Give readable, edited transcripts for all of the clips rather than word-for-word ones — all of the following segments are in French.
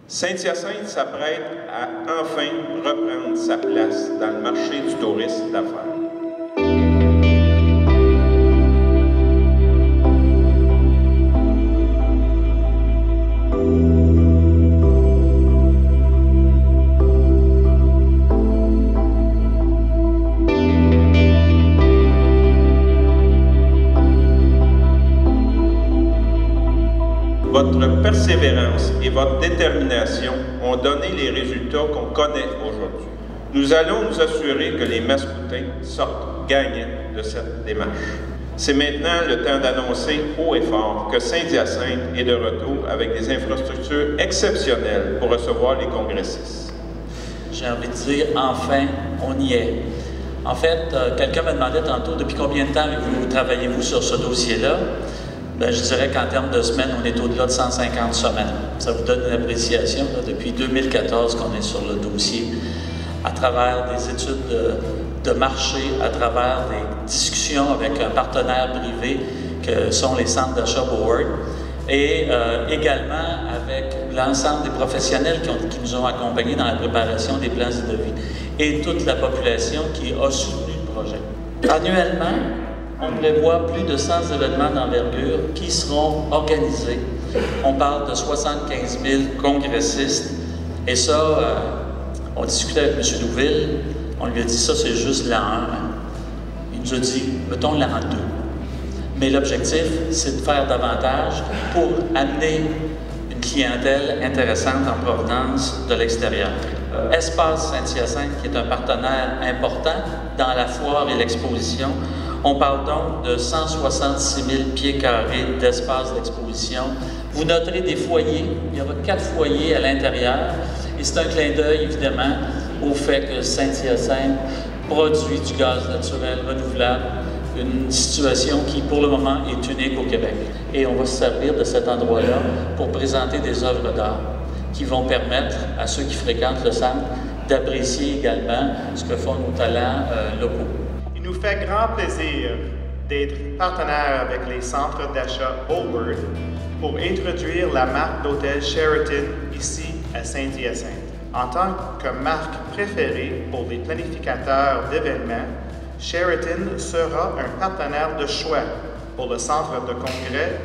Saint-Hyacinthe s'apprête à enfin reprendre sa place dans le marché du tourisme d'affaires. Votre persévérance et votre détermination ont donné les résultats qu'on connaît aujourd'hui. Nous allons nous assurer que les Mascoutins sortent gagnants de cette démarche. C'est maintenant le temps d'annoncer haut et fort que Saint-Hyacinthe est de retour avec des infrastructures exceptionnelles pour recevoir les congressistes. J'ai envie de dire, enfin, on y est. En fait, quelqu'un me demandait tantôt, depuis combien de temps travaillez-vous sur ce dossier-là? Bien, je dirais qu'en termes de semaines, on est au-delà de 150 semaines. Ça vous donne une appréciation. Là, depuis 2014 qu'on est sur le dossier, à travers des études de marché, à travers des discussions avec un partenaire privé que sont les centres d'achat Board, et également avec l'ensemble des professionnels qui nous ont accompagnés dans la préparation des plans de vie, et toute la population qui a soutenu le projet. Annuellement, on prévoit plus de 100 événements d'envergure qui seront organisés. On parle de 75 000 congressistes. Et ça, on discutait avec M. Douville, on lui a dit ça, c'est juste l'an 1. Il nous a dit, mettons l'an 2. Mais l'objectif, c'est de faire davantage pour amener une clientèle intéressante en provenance de l'extérieur. Espace Saint-Hyacinthe, qui est un partenaire important dans la foire et l'exposition. On parle donc de 166 000 pieds carrés d'espace d'exposition. Vous noterez des foyers. Il y aura 4 foyers à l'intérieur. Et c'est un clin d'œil, évidemment, au fait que Saint-Hyacinthe produit du gaz naturel renouvelable, une situation qui, pour le moment, est unique au Québec. Et on va se servir de cet endroit-là pour présenter des œuvres d'art qui vont permettre à ceux qui fréquentent le centre d'apprécier également ce que font nos talents locaux. Il nous fait grand plaisir d'être partenaire avec les centres d'achat Allbird pour introduire la marque d'hôtel Sheraton ici à Saint-Hyacinthe. En tant que marque préférée pour les planificateurs d'événements, Sheraton sera un partenaire de choix pour le centre de congrès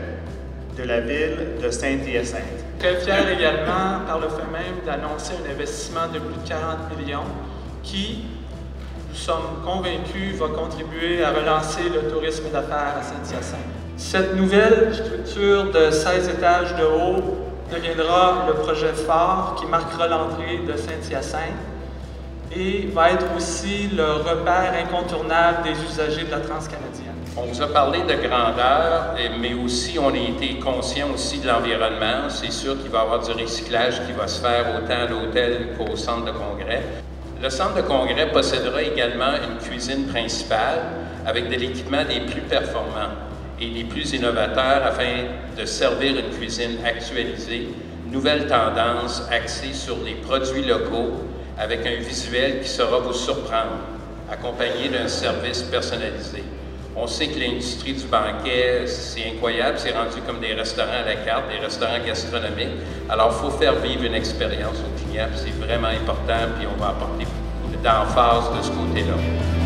de la ville de Saint-Hyacinthe. Très fier également, par le fait même, d'annoncer un investissement de plus de 40 millions qui, nous sommes convaincus, va contribuer à relancer le tourisme d'affaires à Saint-Hyacinthe. Cette nouvelle structure de 16 étages de haut deviendra le projet phare qui marquera l'entrée de Saint-Hyacinthe et va être aussi le repère incontournable des usagers de la Transcanadienne. On vous a parlé de grandeur, mais aussi on a été conscient aussi de l'environnement. C'est sûr qu'il va y avoir du recyclage qui va se faire autant à l'hôtel qu'au centre de congrès. Le centre de congrès possédera également une cuisine principale avec de l'équipement des plus performants et les plus innovateurs afin de servir une cuisine actualisée, nouvelle tendance axée sur les produits locaux avec un visuel qui saura vous surprendre, accompagné d'un service personnalisé. On sait que l'industrie du banquet, c'est incroyable, c'est rendu comme des restaurants à la carte, des restaurants gastronomiques. Alors, il faut faire vivre une expérience aux clients, c'est vraiment important, puis on va apporter beaucoup d'emphase de ce côté-là.